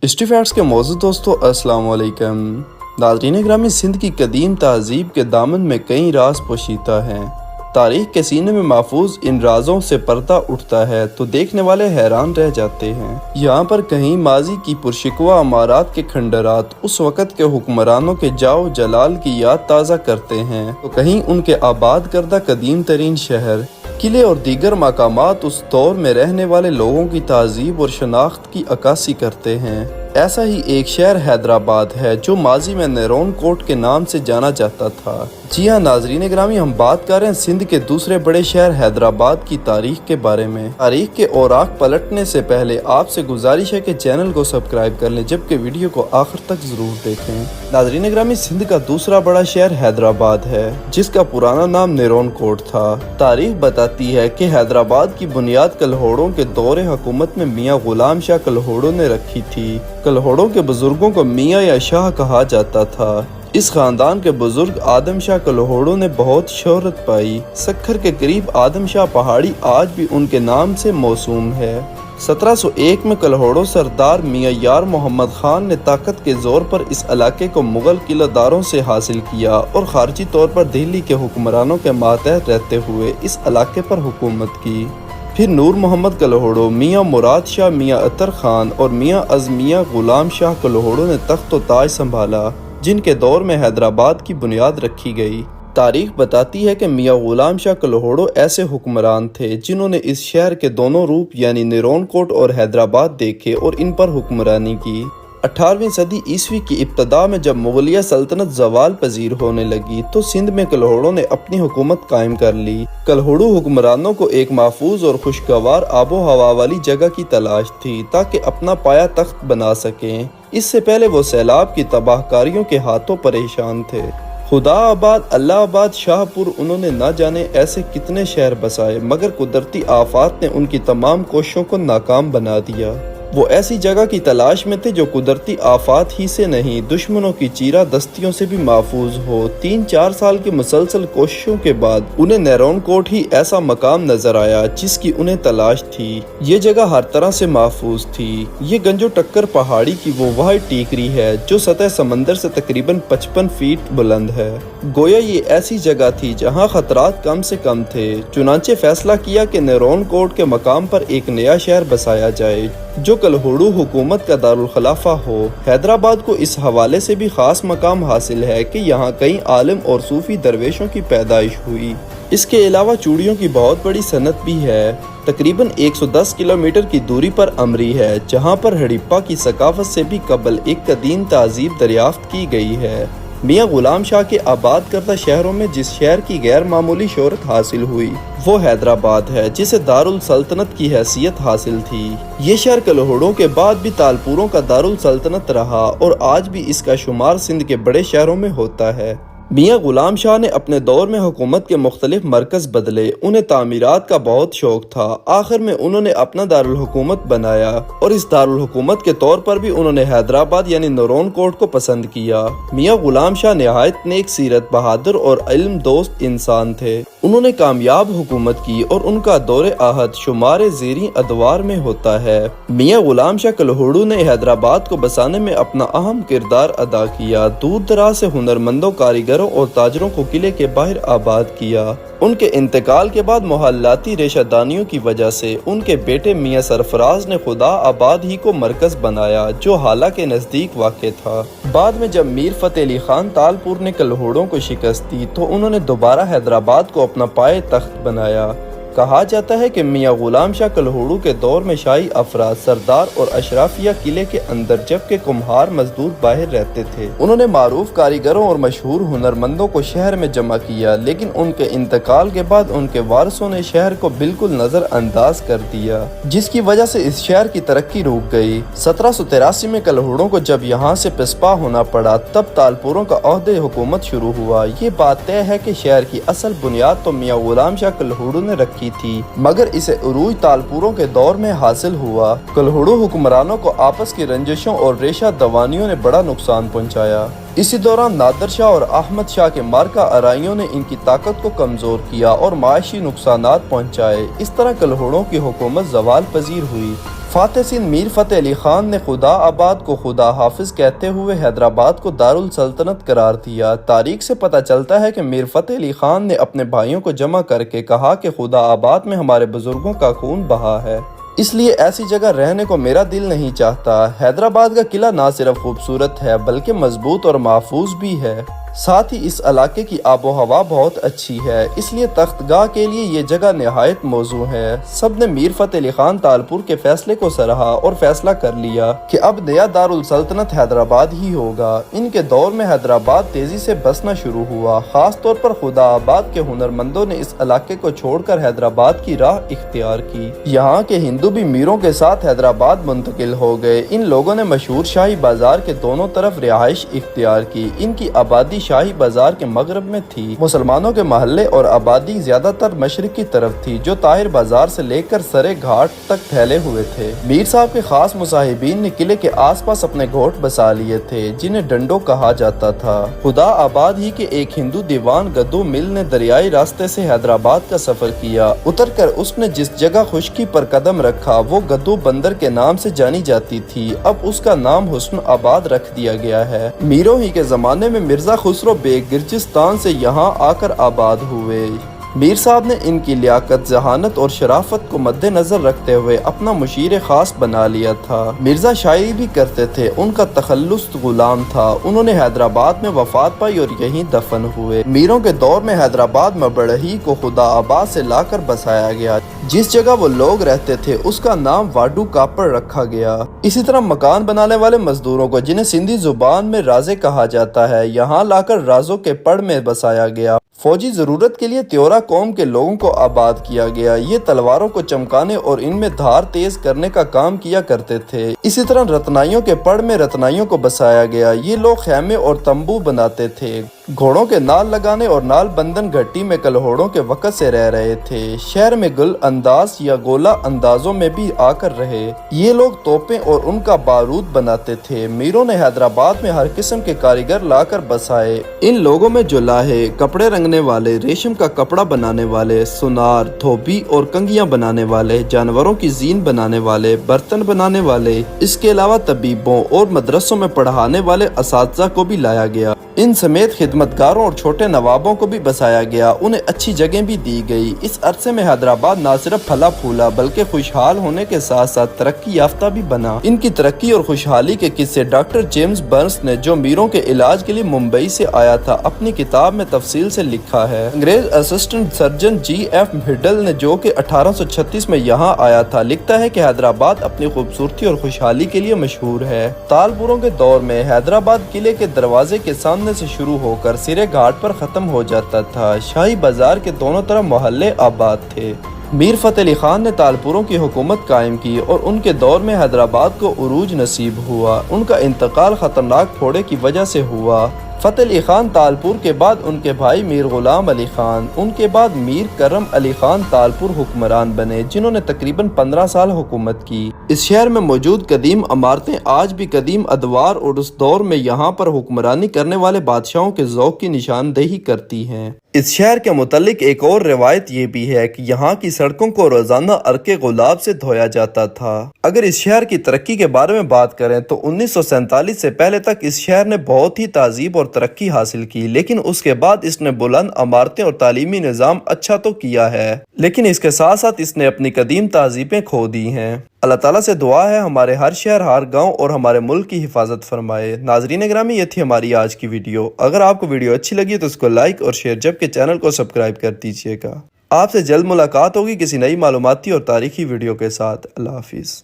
History facts کے موضوع دوستو السلام علیکم۔ ناظرین گرامی، سندھ کی قدیم تہذیب کے دامن میں کئی راز پوشیدہ ہیں۔ تاریخ کے سینے میں محفوظ ان رازوں سے پردہ اٹھتا ہے تو دیکھنے والے حیران رہ جاتے ہیں۔ یہاں پر کہیں ماضی کی پرشکوہ عمارات کے کھنڈرات اس وقت کے حکمرانوں کے جاؤ جلال کی یاد تازہ کرتے ہیں تو کہیں ان کے آباد کردہ قدیم ترین شہر، قلعے اور دیگر مقامات اس دور میں رہنے والے لوگوں کی تہذیب اور شناخت کی عکاسی کرتے ہیں۔ ایسا ہی ایک شہر حیدرآباد ہے جو ماضی میں نیرون کوٹ کے نام سے جانا جاتا تھا۔ جی ہاں ناظرین گرامی، ہم بات کر رہے ہیں سندھ کے دوسرے بڑے شہر حیدرآباد کی تاریخ کے بارے میں۔ تاریخ کے اوراق پلٹنے سے پہلے آپ سے گزارش ہے کہ چینل کو سبسکرائب کر لیں، جبکہ ویڈیو کو آخر تک ضرور دیکھیں۔ ناظرین گرامی، سندھ کا دوسرا بڑا شہر حیدرآباد ہے جس کا پرانا نام نیرون کوٹ تھا۔ تاریخ بتاتی ہے کہ حیدرآباد کی بنیاد کلہوڑوں کے دور حکومت میں میاں غلام شاہ کلہوڑوں نے رکھی تھی۔ کلہوڑوں کے بزرگوں کو میاں یا شاہ کہا جاتا تھا۔ اس خاندان کے بزرگ آدم شاہ کلہوڑوں نے بہت شہرت پائی۔ سکھر کے قریب آدم شاہ پہاڑی آج بھی ان کے نام سے موسوم ہے۔ 1701 میں کلہوڑوں سردار میاں یار محمد خان نے طاقت کے زور پر اس علاقے کو مغل قلعہ داروں سے حاصل کیا اور خارجی طور پر دہلی کے حکمرانوں کے ماتحت رہتے ہوئے اس علاقے پر حکومت کی۔ پھر نور محمد کلہوڑوں، میاں مراد شاہ، میاں عطر خان اور میاں میاں غلام شاہ کلہوڑوں نے تخت و تاج سنبھالا، جن کے دور میں حیدرآباد کی بنیاد رکھی گئی۔ تاریخ بتاتی ہے کہ میاں غلام شاہ کلہوڑوں ایسے حکمران تھے جنہوں نے اس شہر کے دونوں روپ یعنی نیرون کوٹ اور حیدرآباد دیکھے اور ان پر حکمرانی کی۔ 18ویں صدی عیسوی کی ابتدا میں جب مغلیہ سلطنت زوال پذیر ہونے لگی تو سندھ میں کلہوڑوں نے اپنی حکومت قائم کر لی۔ کلہوڑو حکمرانوں کو ایک محفوظ اور خوشگوار آب و ہوا والی جگہ کی تلاش تھی تاکہ اپنا پایا تخت بنا سکیں۔ اس سے پہلے وہ سیلاب کی تباہ کاریوں کے ہاتھوں پریشان تھے۔ خدا آباد، اللہ آباد، شاہ پور، انہوں نے نہ جانے ایسے کتنے شہر بسائے، مگر قدرتی آفات نے ان کی تمام کوششوں کو ناکام بنا دیا۔ وہ ایسی جگہ کی تلاش میں تھے جو قدرتی آفات ہی سے نہیں، دشمنوں کی چیرہ دستیوں سے بھی محفوظ ہو۔ 3-4 سال کی مسلسل کوششوں کے بعد انہیں نیرون کوٹ ہی ایسا مقام نظر آیا جس کی انہیں تلاش تھی۔ یہ جگہ ہر طرح سے محفوظ تھی۔ یہ گنجو ٹکر پہاڑی کی وہ واحد ٹیکری ہے جو سطح سمندر سے تقریباً 55 فیٹ بلند ہے۔ گویا یہ ایسی جگہ تھی جہاں خطرات کم سے کم تھے۔ چنانچہ فیصلہ کیا کہ نیرون کوٹ کے مقام پر ایک نیا شہر بسایا جائے جو کلہوڑو حکومت کا دارالخلافہ ہو۔ حیدرآباد کو اس حوالے سے بھی خاص مقام حاصل ہے کہ یہاں کئی عالم اور صوفی درویشوں کی پیدائش ہوئی۔ اس کے علاوہ چوڑیوں کی بہت بڑی صنعت بھی ہے۔ تقریباً 110 کلومیٹر کی دوری پر امری ہے جہاں پر ہڑپا کی ثقافت سے بھی قبل ایک قدیم تہذیب دریافت کی گئی ہے۔ میاں غلام شاہ کے آباد کردہ شہروں میں جس شہر کی غیر معمولی شہرت حاصل ہوئی وہ حیدرآباد ہے، جسے دارالسلطنت کی حیثیت حاصل تھی۔ یہ شہر کلہوڑوں کے بعد بھی تالپوروں کا دارالسلطنت رہا اور آج بھی اس کا شمار سندھ کے بڑے شہروں میں ہوتا ہے۔ میاں غلام شاہ نے اپنے دور میں حکومت کے مختلف مرکز بدلے۔ انہیں تعمیرات کا بہت شوق تھا۔ آخر میں انہوں نے اپنا دارالحکومت بنایا اور اس دارالحکومت کے طور پر بھی انہوں نے حیدرآباد یعنی نیرون کوٹ کو پسند کیا۔ میاں غلام شاہ نہایت نیک سیرت، بہادر اور علم دوست انسان تھے۔ انہوں نے کامیاب حکومت کی اور ان کا دور عہد شمار زیریں ادوار میں ہوتا ہے۔ میاں غلام شاہ کلہوڑو نے حیدرآباد کو بسانے میں اپنا اہم کردار ادا کیا۔ دور دراز سے ہنرمندوں، کاریگروں اور تاجروں کو قلعے کے باہر آباد کیا۔ ان کے انتقال کے بعد محلاتی ریشہ دانیوں کی وجہ سے ان کے بیٹے میاں سرفراز نے خدا آباد ہی کو مرکز بنایا جو حالہ کے نزدیک واقع تھا۔ بعد میں جب میر فتح علی خان تالپور نے کلہوڑوں کو شکست دی تو انہوں نے دوبارہ حیدرآباد کو اپنا پائے تخت بنایا۔ کہا جاتا ہے کہ میاں غلام شاہ کلہوڑو کے دور میں شاہی افراد، سردار اور اشرافیہ قلعے کے اندر جبکہ کمہار مزدور باہر رہتے تھے۔ انہوں نے معروف کاریگروں اور مشہور ہنرمندوں کو شہر میں جمع کیا، لیکن ان کے انتقال کے بعد ان کے وارثوں نے شہر کو بالکل نظر انداز کر دیا، جس کی وجہ سے اس شہر کی ترقی رک گئی۔ 1783 میں کلہوڑوں کو جب یہاں سے پسپا ہونا پڑا تب تالپوروں کا عہد حکومت شروع ہوا۔ یہ بات طے ہے کہ شہر کی اصل بنیاد تو میاں غلام شاہ کلہوڑو نے رکھی تھی، مگر اسے عروج تالپوروں کے دور میں حاصل ہوا۔ کلہوڑو حکمرانوں کو آپس کی رنجشوں اور ریشہ دوانیوں نے بڑا نقصان پہنچایا۔ اسی دوران نادر شاہ اور احمد شاہ کے مارکہ آرائیوں نے ان کی طاقت کو کمزور کیا اور معاشی نقصانات پہنچائے۔ اس طرح کلہوڑوں کی حکومت زوال پذیر ہوئی۔ فاتح سندھ میر فتح علی خان نے خدا آباد کو خدا حافظ کہتے ہوئے حیدرآباد کو دارالسلطنت قرار دیا۔ تاریخ سے پتہ چلتا ہے کہ میر فتح علی خان نے اپنے بھائیوں کو جمع کر کے کہا کہ خدا آباد میں ہمارے بزرگوں کا خون بہا ہے، اس لیے ایسی جگہ رہنے کو میرا دل نہیں چاہتا۔ حیدرآباد کا قلعہ نہ صرف خوبصورت ہے بلکہ مضبوط اور محفوظ بھی ہے، ساتھ ہی اس علاقے کی آب و ہوا بہت اچھی ہے، اس لیے تخت گاہ کے لیے یہ جگہ نہایت موزوں ہے۔ سب نے میر فتح علی خان تالپور کے فیصلے کو سراہا اور فیصلہ کر لیا کہ اب نیا دارالسلطنت حیدرآباد ہی ہوگا۔ ان کے دور میں حیدرآباد تیزی سے بسنا شروع ہوا، خاص طور پر خدا آباد کے ہنرمندوں نے اس علاقے کو چھوڑ کر حیدرآباد کی راہ اختیار کی۔ یہاں کے ہندو بھی میروں کے ساتھ حیدرآباد منتقل ہو گئے۔ ان لوگوں نے مشہور شاہی بازار کے دونوں طرف رہائش اختیار کی۔ ان کی آبادی شاہی بازار کے مغرب میں تھی۔ مسلمانوں کے محلے اور آبادی زیادہ تر مشرق کی طرف تھی، جو طاہر بازار سے لے کر سرے گھاٹ تک پھیلے ہوئے تھے۔ میر صاحب کے خاص مصاحبین نے قلعے کے آس پاس اپنے گھوٹ بسا لیے تھے، جنہیں ڈنڈو کہا جاتا تھا۔ خدا آباد ہی کے ایک ہندو دیوان گدو مل نے دریائی راستے سے حیدرآباد کا سفر کیا۔ اتر کر اس نے جس جگہ خشکی پر قدم رکھا وہ گدو بندر کے نام سے جانی جاتی تھی، اب اس کا نام حسن آباد رکھ دیا گیا ہے۔ میروں ہی کے زمانے میں مرزا خسرو بیگ گرجستان سے یہاں آ کر آباد ہوئے۔ میر صاحب نے ان کی لیاقت، ذہانت اور شرافت کو مد نظر رکھتے ہوئے اپنا مشیر خاص بنا لیا تھا۔ مرزا شاعری بھی کرتے تھے، ان کا تخلص غلام تھا۔ انہوں نے حیدرآباد میں وفات پائی اور یہیں دفن ہوئے۔ میروں کے دور میں حیدرآباد میں بڑھئی کو خدا آباد سے لا کر بسایا گیا۔ جس جگہ وہ لوگ رہتے تھے اس کا نام واڈو کاپڑ رکھا گیا۔ اسی طرح مکان بنانے والے مزدوروں کو، جنہیں سندھی زبان میں رازے کہا جاتا ہے، یہاں لا کر رازوں کے پڑ میں بسایا گیا۔ فوجی ضرورت کے لیے تیورا قوم کے لوگوں کو آباد کیا گیا۔ یہ تلواروں کو چمکانے اور ان میں دھار تیز کرنے کا کام کیا کرتے تھے۔ اسی طرح رتنائیوں کے پڑ میں رتنائیوں کو بسایا گیا۔ یہ لوگ خیمے اور تمبو بناتے تھے۔ گھوڑوں کے نال لگانے اور نال بندن گھٹی میں کلہوڑوں کے وقت سے رہ رہے تھے۔ شہر میں گل انداز یا گولا اندازوں میں بھی آ کر رہے۔ یہ لوگ توپیں اور ان کا بارود بناتے تھے۔ میروں نے حیدرآباد میں ہر قسم کے کاریگر لا کر بسائے۔ ان لوگوں میں جولاہے، کپڑے رنگنے والے، ریشم کا کپڑا بنانے والے، سونار، دھوبی اور کنگیاں بنانے والے، جانوروں کی زین بنانے والے، برتن بنانے والے، اس کے علاوہ طبیبوں اور مدرسوں میں پڑھانے والے اساتذہ کو بھی لایا گیا۔ ان سمیت خدمتگاروں اور چھوٹے نوابوں کو بھی بسایا گیا، انہیں اچھی جگہیں بھی دی گئی۔ اس عرصے میں حیدرآباد نہ صرف پھلا پھولا بلکہ خوشحال ہونے کے ساتھ ساتھ ترقی یافتہ بھی بنا۔ ان کی ترقی اور خوشحالی کے قصے ڈاکٹر جیمز برنس نے، جو میروں کے علاج کے لیے ممبئی سے آیا تھا، اپنی کتاب میں تفصیل سے لکھا ہے۔ انگریز اسسٹنٹ سرجن جی ایف ہڈل نے، جو کہ 1836 میں یہاں آیا تھا، لکھتا ہے کہ حیدرآباد اپنی خوبصورتی اور خوشحالی کے لیے مشہور ہے۔ تالپوروں کے دور میں حیدرآباد قلعے کے دروازے کے سامنے سے شروع ہو کر سرے گھاٹ پر ختم ہو جاتا تھا۔ شاہی بازار کے دونوں طرف محلے آباد تھے۔ میر فتح علی خان نے تالپوروں کی حکومت قائم کی اور ان کے دور میں حیدرآباد کو عروج نصیب ہوا۔ ان کا انتقال خطرناک پھوڑے کی وجہ سے ہوا۔ فتح علی خان تالپور کے بعد ان کے بھائی میر غلام علی خان، ان کے بعد میر کرم علی خان تالپور حکمران بنے، جنہوں نے تقریباً 15 سال حکومت کی۔ اس شہر میں موجود قدیم عمارتیں آج بھی قدیم ادوار اور اس دور میں یہاں پر حکمرانی کرنے والے بادشاہوں کے ذوق کی نشاندہی کرتی ہیں۔ اس شہر کے متعلق ایک اور روایت یہ بھی ہے کہ یہاں کی سڑکوں کو روزانہ عرق گلاب سے دھویا جاتا تھا۔ اگر اس شہر کی ترقی کے بارے میں بات کریں تو 1947 سے پہلے تک اس شہر نے بہت ہی تہذیب اور ترقی حاصل کی، لیکن اس کے بعد اس نے بلند عمارتیں اور تعلیمی نظام اچھا تو کیا ہے، لیکن اس کے ساتھ ساتھ اس نے اپنی قدیم تہذیبیں کھو دی ہیں۔ اللہ تعالیٰ سے دعا ہے ہمارے ہر شہر، ہر گاؤں اور ہمارے ملک کی حفاظت فرمائے۔ ناظرین گرامی، یہ تھی ہماری آج کی ویڈیو۔ اگر آپ کو ویڈیو اچھی لگی تو اس کو لائک اور شیئر، جبکہ چینل کو سبسکرائب کر دیجیے گا۔ آپ سے جلد ملاقات ہوگی کسی نئی معلوماتی اور تاریخی ویڈیو کے ساتھ۔ اللہ حافظ۔